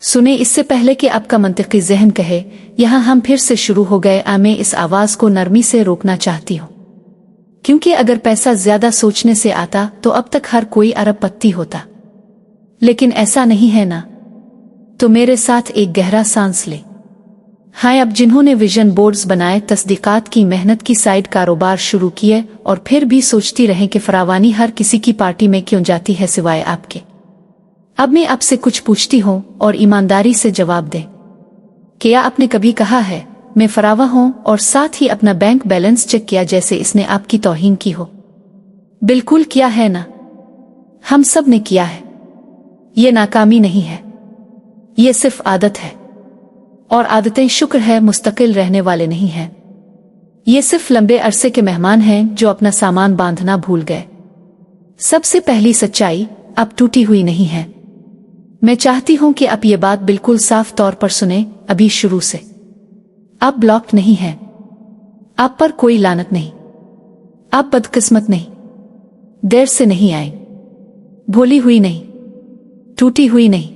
सुने इससे पहले कि आपका मंतिकी ज़हन कहे यहाँ हम फिर से शुरू हो गए। मैं इस आवाज़ को नरमी से रोकना चाहती हूँ, क्योंकि अगर पैसा ज्यादा सोचने से आता तो अब तक हर कोई अरबपति होता, लेकिन ऐसा नहीं है ना। तो मेरे साथ एक गहरा सांस ले। हाँ, अब जिन्होंने विजन बोर्ड्स बनाए, तस्दीकात की, मेहनत की, साइड कारोबार शुरू किए और फिर भी सोचती रहें कि फरावानी हर किसी की पार्टी में क्यों जाती है सिवाय आपके। अब मैं आपसे कुछ पूछती हूँ और ईमानदारी से जवाब दें। क्या आपने कभी कहा है मैं फरावा हूँ और साथ ही अपना बैंक बैलेंस चेक किया जैसे इसने आपकी तौहीन की हो? बिल्कुल किया है ना। हम सब ने किया है। ये नाकामी नहीं है, ये सिर्फ आदत है, और आदतें शुक्र है मुस्तकिल रहने वाले नहीं हैं। ये सिर्फ लंबे अरसे के मेहमान हैं जो अपना सामान बांधना भूल गए। सबसे पहली सच्चाई, अब टूटी हुई नहीं है। मैं चाहती हूं कि आप ये बात बिल्कुल साफ तौर पर सुने अभी शुरू से। आप ब्लॉक्ड नहीं हैं, आप पर कोई लानत नहीं, आप बदकिस्मत नहीं, देर से नहीं आए, भोली हुई नहीं, टूटी हुई नहीं।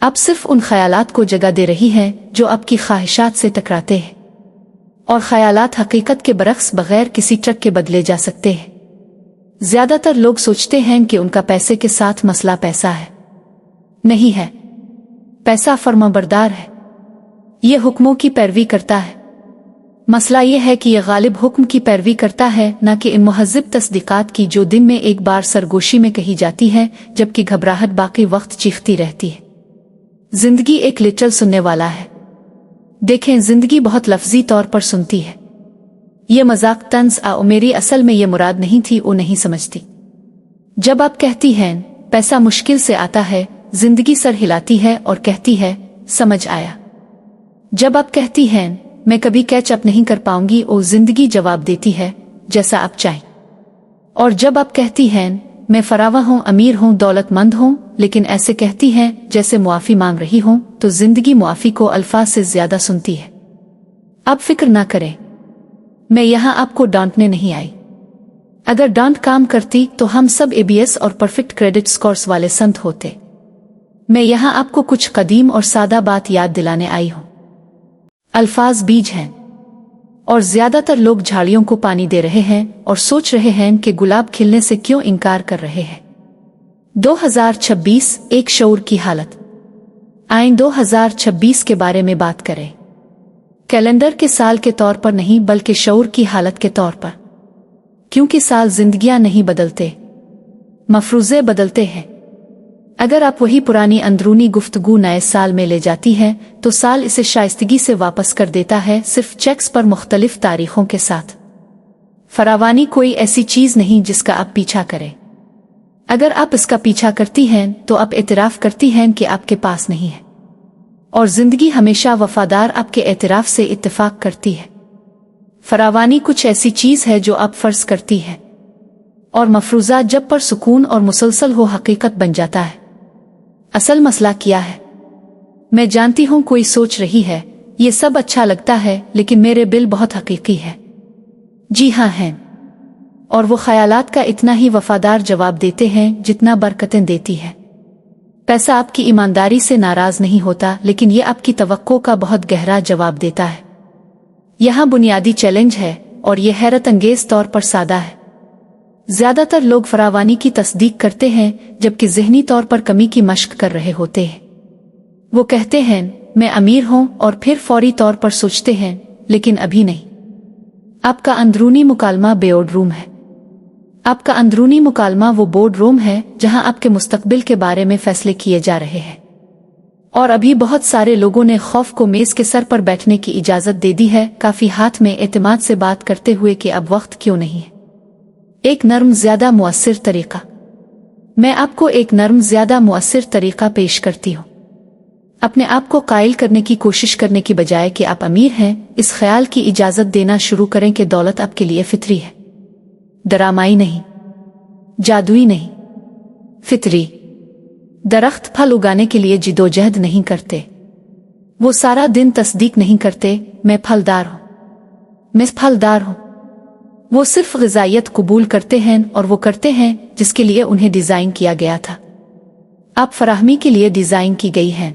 आप सिर्फ उन ख्यालात को जगह दे रही हैं जो आपकी ख्वाहिशात से टकराते हैं, और ख्यालात हकीकत के बरक्स बगैर किसी ट्रक के बदले जा सकते हैं। ज्यादातर लोग सोचते हैं कि उनका पैसे के साथ मसला पैसा है। नहीं है। पैसा फर्माबरदार है, ये हुक्मों की पैरवी करता है। मसला ये है कि ये गालिब हुक्म की पैरवी करता है, न कि इन मुहज़्ज़ब तस्दीकात की जो दिन में एक बार सरगोशी में कही जाती है जबकि घबराहट बाकी वक्त चीखती रहती है। जिंदगी एक लिटरल सुनने वाला है। देखें, जिंदगी बहुत लफ्जी तौर पर सुनती है। ये मजाक तंज मेरी असल में ये मुराद नहीं थी, वो नहीं समझती। जब आप कहती हैं पैसा मुश्किल से आता है, जिंदगी सर हिलाती है और कहती है समझ आया। जब आप कहती हैं मैं कभी कैच अप नहीं कर पाऊंगी, वो जिंदगी जवाब देती है जैसा आप चाहें। और जब आप कहती हैं मैं फरावा हूँ, अमीर हूँ, दौलतमंद हूँ, लेकिन ऐसे कहती हैं जैसे मुआफ़ी मांग रही हूँ, तो जिंदगी मुआफ़ी को अल्फाज से ज्यादा सुनती है। अब फिक्र ना करें, मैं यहाँ आपको डांटने नहीं आई। अगर डांट काम करती तो हम सब ABS और परफेक्ट क्रेडिट स्कोर्स वाले संत होते। मैं यहाँ आपको कुछ कदीम और सादा बात याद दिलाने आई हूँ। अल्फाज बीज हैं, और ज्यादातर लोग झाड़ियों को पानी दे रहे हैं और सोच रहे हैं कि गुलाब खिलने से क्यों इनकार कर रहे हैं। 2026 एक शऊर की हालत। आइन 2026 के बारे में बात करें, कैलेंडर के साल के तौर पर नहीं बल्कि शऊर की हालत के तौर पर, क्योंकि साल जिंदगियां नहीं बदलते, मफरूज़े बदलते हैं। अगर आप वही पुरानी अंदरूनी गुफ्तगू नए साल में ले जाती हैं तो साल इसे शाइस्तगी से वापस कर देता है, सिर्फ चेक्स पर मुख्तलिफ तारीखों के साथ। फरावानी कोई ऐसी चीज नहीं जिसका आप पीछा करें। अगर आप इसका पीछा करती हैं तो आप एतराफ करती हैं कि आपके पास नहीं है, और जिंदगी हमेशा वफादार आपके एतराफ से इत्तेफाक करती है। फरावानी कुछ ऐसी चीज है जो आप फर्ज करती है, और मफरूज़ा जब पर सुकून और मुसलसल हो हकीकत बन जाता है। असल मसला क्या है? मैं जानती हूं कोई सोच रही है ये सब अच्छा लगता है, लेकिन मेरे बिल बहुत हकीकी है। जी हाँ हैं, और वो ख्यालात का इतना ही वफादार जवाब देते हैं जितना बरकतें देती है। पैसा आपकी ईमानदारी से नाराज नहीं होता, लेकिन ये आपकी तवक्को का बहुत गहरा जवाब देता है। यहाँ बुनियादी चैलेंज है, और ये हैरत अंगेज तौर पर सादा है। ज्यादातर लोग फरावानी की तस्दीक करते हैं जबकि ज़हनी तौर पर कमी की मश्क कर रहे होते हैं। वो कहते हैं मैं अमीर हूं, और फिर फौरी तौर पर सोचते हैं लेकिन अभी नहीं। आपका अंदरूनी मुकालमा बोर्ड रूम है। आपका अंदरूनी मुकालमा वो बोर्ड रूम है जहां आपके मुस्तकबिल के बारे में फैसले किए जा रहे हैं। और अभी बहुत सारे लोगों ने खौफ को मेज के सर पर बैठने की इजाजत दे दी है, काफी हाथ में एतमाद से बात करते हुए कि अब वक्त क्यों नहीं है। एक नर्म ज्यादा मुअस्सिर तरीका। मैं आपको एक नर्म ज्यादा मुअस्सिर तरीका पेश करती हूँ। अपने आप को कायल करने की कोशिश करने की बजाय कि आप अमीर हैं, इस ख्याल की इजाजत देना शुरू करें कि दौलत आपके लिए फितरी है, डरामाई नहीं, जादुई नहीं, फितरी। दरख्त फल उगाने के लिए जिदोजहद नहीं करते, वो सारा दिन तस्दीक नहीं करते मैं फलदार हूँ, मैं फलदार हूँ। वो सिर्फ ग़िज़ाइयत कबूल करते हैं, और वो करते हैं जिसके लिए उन्हें डिज़ाइन किया गया था। आप फराहमी के लिए डिज़ाइन की गई हैं।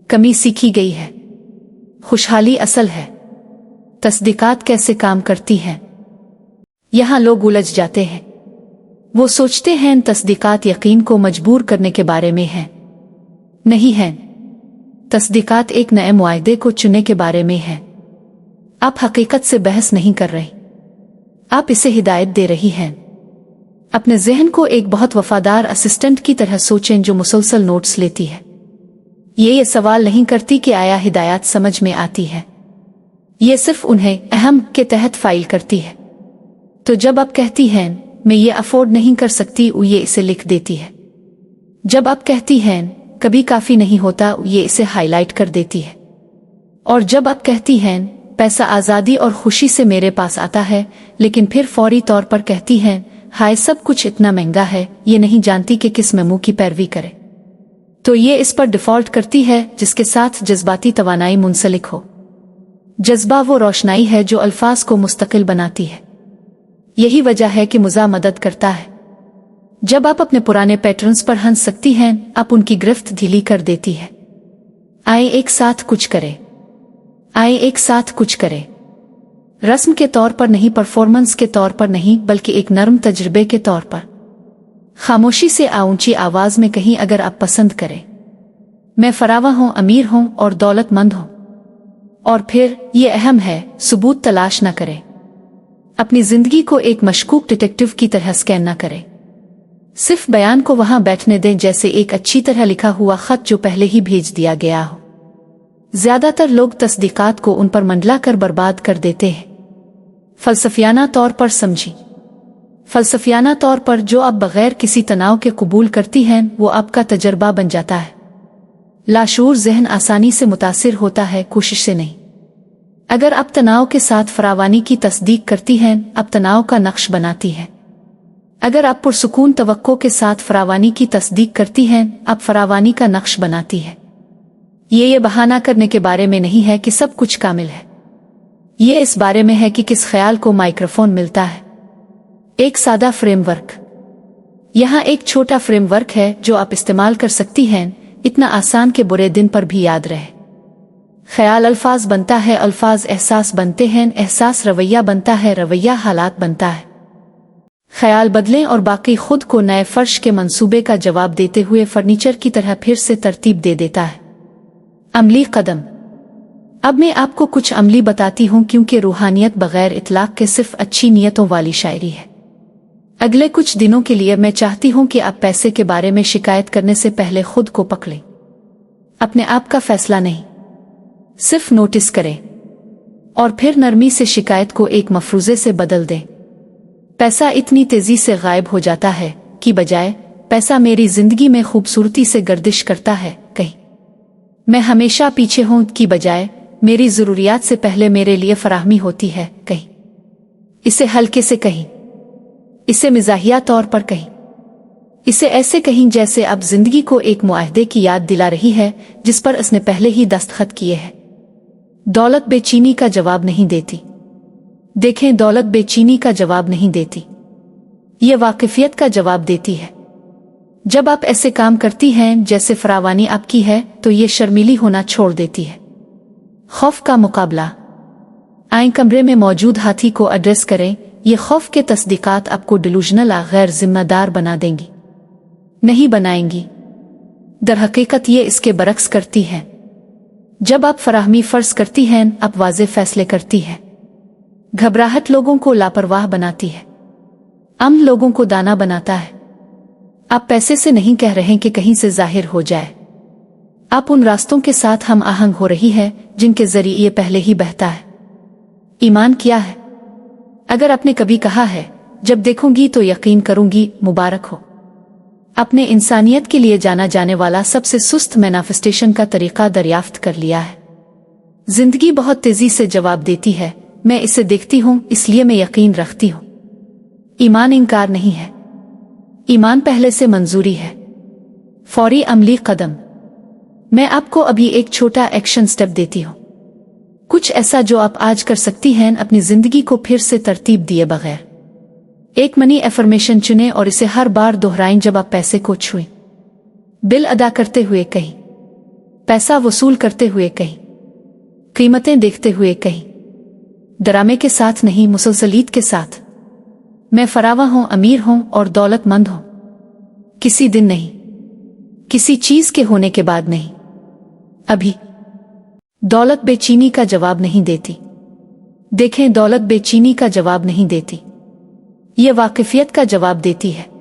कमी सीखी गई है, खुशहाली असल है। तस्दीकात कैसे काम करती हैं? यहाँ लोग उलझ जाते हैं। वो सोचते हैं तस्दीकात यकीन को मजबूर करने के बारे में हैं। नहीं है, तस्दीकात एक नए मुआहदे को चुनने के बारे में है। आप हकीकत से बहस नहीं कर रहे, आप इसे हिदायत दे रही हैं। अपने जहन को एक बहुत वफादार असिस्टेंट की तरह सोचें जो मुसलसल नोट्स लेती है। ये सवाल नहीं करती कि आया हिदायत समझ में आती है, ये सिर्फ उन्हें अहम के तहत फाइल करती है। तो जब आप कहती हैं मैं ये अफोर्ड नहीं कर सकती, ये इसे लिख देती है। जब आप कहती हैं कभी काफी नहीं होता, ये इसे हाईलाइट कर देती है। और जब आप कहती हैं पैसा आज़ादी और खुशी से मेरे पास आता है, लेकिन फिर फौरी तौर पर कहती हैं हाय सब कुछ इतना महंगा है, ये नहीं जानती कि किस मेमू की पैरवी करे, तो ये इस पर डिफॉल्ट करती है जिसके साथ जज्बाती तवानाई मुंसलिक हो। जज्बा वो रोशनाई है जो अल्फाज को मुस्तकिल बनाती है। यही वजह है कि मुज़ा मदद करता है। जब आप अपने पुराने पैटर्न्स पर हंस सकती हैं, आप उनकी गिरफ्त ढीली कर देती है। आए एक साथ कुछ करें, आए एक साथ कुछ करें। रस्म के तौर पर नहीं, परफॉर्मेंस के तौर पर नहीं, बल्कि एक नर्म तजुर्बे के तौर पर। खामोशी से ऊंची आवाज में कहीं अगर आप पसंद करें, मैं फरावा हूं, अमीर हूं और दौलतमंद हूं। और फिर ये अहम है, सबूत तलाश न करें। अपनी जिंदगी को एक मशकूक डिटेक्टिव की तरह स्कैन न करें। सिर्फ बयान को वहां बैठने दें जैसे एक अच्छी तरह लिखा हुआ खत जो पहले ही भेज दिया गया हो। ज्यादातर लोग तस्दीकात को उन पर मंडला कर बर्बाद कर देते हैं। फलसफियाना तौर पर समझी, फलसफियाना तौर पर जो आप बगैर किसी तनाव के कबूल करती हैं वो आपका तजर्बा बन जाता है। लाशूर जहन आसानी से मुतासिर होता है, कोशिश से नहीं। अगर आप तनाव के साथ फरावानी की तस्दीक करती हैं, आप तनाव का नक्श बनाती हैं। अगर आप पुरसुकून तवक्को के साथ फरावानी की तस्दीक करती हैं, आप फरावानी का नक्श बनाती हैं। ये बहाना करने के बारे में नहीं है कि सब कुछ कामिल है, ये इस बारे में है कि किस ख्याल को माइक्रोफोन मिलता है। एक सादा फ्रेमवर्क, यहाँ एक छोटा फ्रेमवर्क है जो आप इस्तेमाल कर सकती हैं, इतना आसान के बुरे दिन पर भी याद रहे। ख्याल अल्फाज बनता है, अल्फाज एहसास बनते हैं, एहसास रवैया बनता है, रवैया हालात बनता है। ख्याल बदलें और बाकी खुद को नए फर्श के मंसूबे का जवाब देते हुए फर्नीचर की तरह फिर से तरतीब दे देता है। अमली कदम। अब मैं आपको कुछ अमली बताती हूँ, क्योंकि रूहानियत बगैर इतलाक के सिर्फ अच्छी नीयतों वाली शायरी है। अगले कुछ दिनों के लिए मैं चाहती हूँ कि आप पैसे के बारे में शिकायत करने से पहले खुद को पकड़ें। अपने आप का फैसला नहीं, सिर्फ नोटिस करें और फिर नरमी से शिकायत को एक मफरूजे से बदल दें। पैसा इतनी तेजी से गायब हो जाता है कि बजाय पैसा मेरी जिंदगी में खूबसूरती से गर्दिश करता है, कहीं मैं हमेशा पीछे हूं की बजाय मेरी जरूरियात से पहले मेरे लिए फराहमी होती है, कहीं इसे हल्के से कहीं, इसे मिजाहिया तौर पर कहीं, इसे ऐसे कहीं जैसे अब जिंदगी को एक मुआहदे की याद दिला रही है जिस पर उसने पहले ही दस्तखत किए हैं। दौलत बेचैनी का जवाब नहीं देती। देखें, दौलत बेचैनी का जवाब नहीं देती, ये वाकिफियत का जवाब देती है। जब आप ऐसे काम करती हैं जैसे फरावानी आपकी है, तो ये शर्मीली होना छोड़ देती है। खौफ का मुकाबला। आए कमरे में मौजूद हाथी को एड्रेस करें। ये खौफ के तस्दीकात आपको डिलूजनल गैर जिम्मेदार बना देंगी, नहीं बनाएंगी। दर हकीकत ये इसके बरक्स करती हैं। जब आप फराहमी फर्ज करती हैं, आप वाज़े फैसले करती हैं। घबराहट लोगों को लापरवाह बनाती है, अमन लोगों को दाना बनाता है। आप पैसे से नहीं कह रहे कि कहीं से जाहिर हो जाए, आप उन रास्तों के साथ हम आहंग हो रही है जिनके जरिए ये पहले ही बहता है। ईमान क्या है? अगर आपने कभी कहा है जब देखूंगी तो यकीन करूंगी, मुबारक हो। अपने इंसानियत के लिए जाना जाने वाला सबसे सुस्त मैनिफेस्टेशन का तरीका दरियाफ्त कर लिया है। जिंदगी बहुत तेजी से जवाब देती है, मैं इसे देखती हूं इसलिए मैं यकीन रखती हूं। ईमान इनकार नहीं है, ईमान पहले से मंजूरी है। फौरी अमली कदम। मैं आपको अभी एक छोटा एक्शन स्टेप देती हूं, कुछ ऐसा जो आप आज कर सकती हैं अपनी जिंदगी को फिर से तरतीब दिए बगैर। एक मनी एफर्मेशन चुनें और इसे हर बार दोहराएं जब आप पैसे को छुएं। बिल अदा करते हुए कहीं पैसा वसूल करते हुए कहीं, कीमतें देखते हुए कहीं, ड्रामे के साथ नहीं मुसलसलीत के साथ। मैं फरावा हूं, अमीर हूं और दौलतमंद हूं, किसी दिन नहीं, किसी चीज के होने के बाद नहीं, अभी। दौलत बेचैनी का जवाब नहीं देती। देखें, दौलत बेचैनी का जवाब नहीं देती, ये वाकिफियत का जवाब देती है।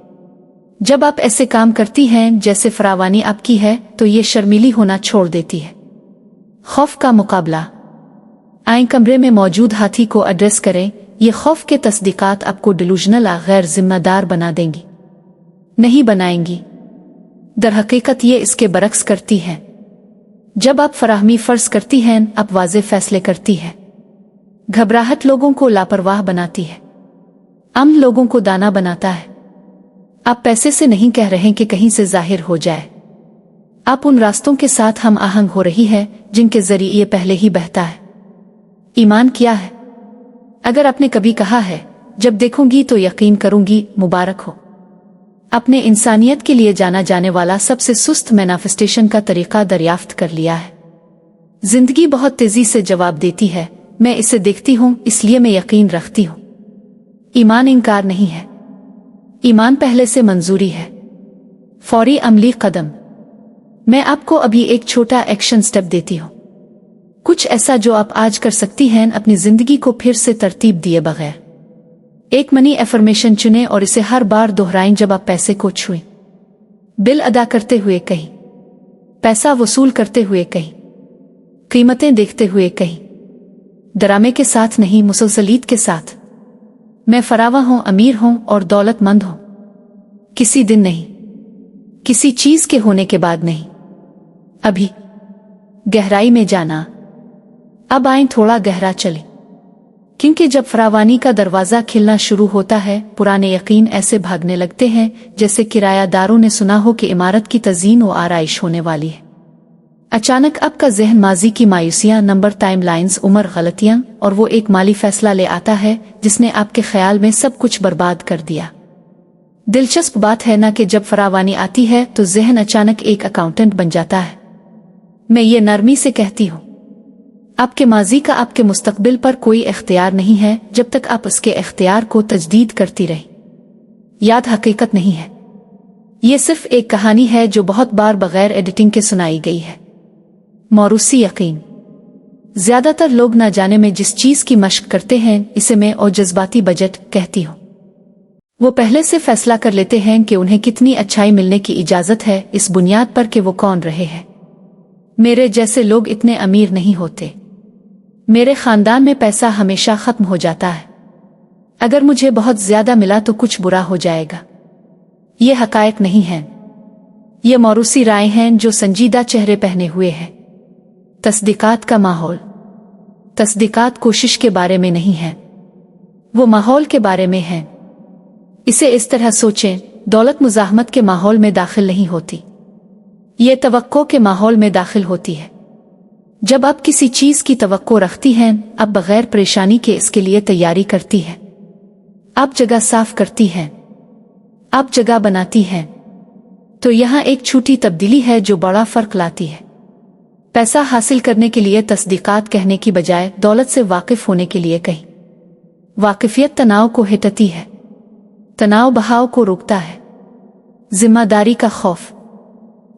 जब आप ऐसे काम करती हैं जैसे फरावानी आपकी है तो ये शर्मीली होना छोड़ देती है। खौफ का मुकाबला। आए कमरे में मौजूद हाथी को एड्रेस करें। ये खौफ के तस्दीकात आपको डिलूजनल गैर जिम्मेदार बना देंगी, नहीं बनाएंगी। दरहकीकत ये इसके बरक्स करती हैं। जब आप फराहमी फर्ज करती हैं, आप वाज़े फैसले करती हैं। घबराहट लोगों को लापरवाह बनाती है, अमन लोगों को दाना बनाता है। आप पैसे से नहीं कह रहे कि कहीं से जाहिर हो जाए। आप उन रास्तों के साथ हम आहंग हो रही है जिनके जरिए ये पहले ही बहता है। ईमान क्या है? अगर आपने कभी कहा है जब देखूंगी तो यकीन करूंगी, मुबारक हो। अपने इंसानियत के लिए जाना जाने वाला सबसे सुस्त मैनिफेस्टेशन का तरीका दरियाफ्त कर लिया है। जिंदगी बहुत तेजी से जवाब देती है, मैं इसे देखती हूं इसलिए मैं यकीन रखती हूं। ईमान इनकार नहीं है, ईमान पहले से मंजूरी है। फौरी अमली कदम। मैं आपको अभी एक छोटा एक्शन स्टेप देती हूं, कुछ ऐसा जो आप आज कर सकती हैं अपनी जिंदगी को फिर से तरतीब दिए बगैर। एक मनी एफर्मेशन चुनें और इसे हर बार दोहराएं जब आप पैसे को छुएं। बिल अदा करते हुए कहीं, पैसा वसूल करते हुए कहीं, कीमतें देखते हुए कहीं, ड्रामे के साथ नहीं मुसलसलीत के साथ। मैं फरावा हूं, अमीर हूं और दौलतमंद हूं, किसी दिन नहीं, किसी चीज के होने के बाद नहीं, अभी। गहराई में जाना। अब आएं थोड़ा गहरा चलें, क्योंकि जब फरावानी का दरवाजा खिलना शुरू होता है, पुराने यकीन ऐसे भागने लगते हैं जैसे किरायादारों ने सुना हो कि इमारत की तज़ीन व आराइश होने वाली है। अचानक आपका ज़हन माजी की मायूसियां, नंबर, टाइमलाइंस, उम्र, गलतियां और वो एक माली फैसला ले आता है जिसने आपके ख्याल में सब कुछ बर्बाद कर दिया। दिलचस्प बात है ना कि जब फरावानी आती है तो ज़हन अचानक एक अकाउंटेंट बन जाता है। मैं ये नरमी से कहती हूँ, आपके माजी का आपके मुस्तकबिल पर कोई इख्तियार नहीं है जब तक आप उसके इख्तियार को तजदीद करती रही। याद हकीकत नहीं है, ये सिर्फ एक कहानी है जो बहुत बार बगैर एडिटिंग के सुनाई गई है। मौरूसी यकीन। ज्यादातर लोग ना जाने में जिस चीज की मशक करते हैं इसे मैं और जज्बाती बजट कहती हूँ। वो पहले से फैसला कर लेते हैं कि उन्हें कितनी अच्छाई मिलने की इजाजत है इस बुनियाद पर कि वो कौन रहे हैं। मेरे जैसे लोग इतने अमीर नहीं होते। मेरे खानदान में पैसा हमेशा खत्म हो जाता है। अगर मुझे बहुत ज्यादा मिला तो कुछ बुरा हो जाएगा। ये हकायक नहीं हैं, ये मौरूसी राय हैं जो संजीदा चेहरे पहने हुए हैं। तस्दीकात का माहौल। तस्दीकात कोशिश के बारे में नहीं है, वो माहौल के बारे में है। इसे इस तरह सोचें, दौलत मुज़ाहमत के माहौल में दाखिल नहीं होती, ये तवक्को के माहौल में दाखिल होती है। जब आप किसी चीज की तवक्को रखती हैं, आप बगैर परेशानी के इसके लिए तैयारी करती हैं। आप जगह साफ करती हैं, आप जगह बनाती हैं। तो यहाँ एक छोटी तब्दीली है जो बड़ा फर्क लाती है। पैसा हासिल करने के लिए तस्दीकात कहने की बजाय दौलत से वाकिफ होने के लिए कहीं। वाकिफियत तनाव को हटाती है, तनाव बहाव को रोकता है। जिम्मेदारी का खौफ।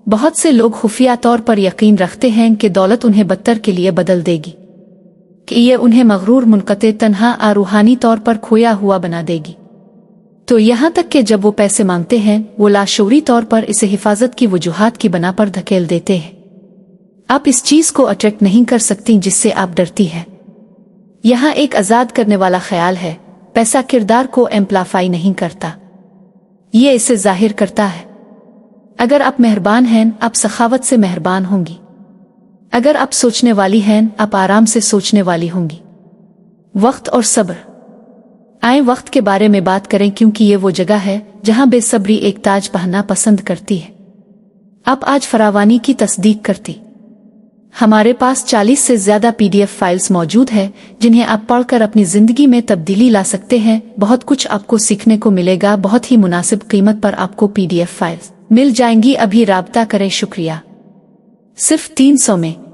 बहुत से लोग खुफिया तौर पर यकीन रखते हैं कि दौलत उन्हें बदतर के लिए बदल देगी, कि ये उन्हें मगरूर, मुनक़ते, तन्हा और रूहानी तौर पर खोया हुआ बना देगी। तो यहाँ तक कि जब वो पैसे मांगते हैं वो लाशऊरी तौर पर इसे हिफाजत की वजूहात की बना पर धकेल देते हैं। आप इस चीज को अट्रैक्ट नहीं कर सकती जिससे आप डरती हैं। यहाँ एक आजाद करने वाला ख्याल है, पैसा किरदार को एम्प्लीफाई नहीं करता, ये इसे जाहिर करता है। अगर आप मेहरबान हैं, आप सखावत से मेहरबान होंगी। अगर आप सोचने वाली हैं, आप आराम से सोचने वाली होंगी। वक्त और सब्र। आए वक्त के बारे में बात करें, क्योंकि ये वो जगह है जहां बेसब्री एक ताज पहनना पसंद करती है। आप आज फरावानी की तस्दीक करती। हमारे पास 40 से ज्यादा PDF फाइल्स मौजूद है जिन्हें आप पढ़कर अपनी जिंदगी में तब्दीली ला सकते हैं। बहुत कुछ आपको सीखने को मिलेगा, बहुत ही मुनासिब कीमत पर आपको PDF फाइल्स मिल जाएंगी। अभी राब्ता करें। शुक्रिया। صرف 300 میں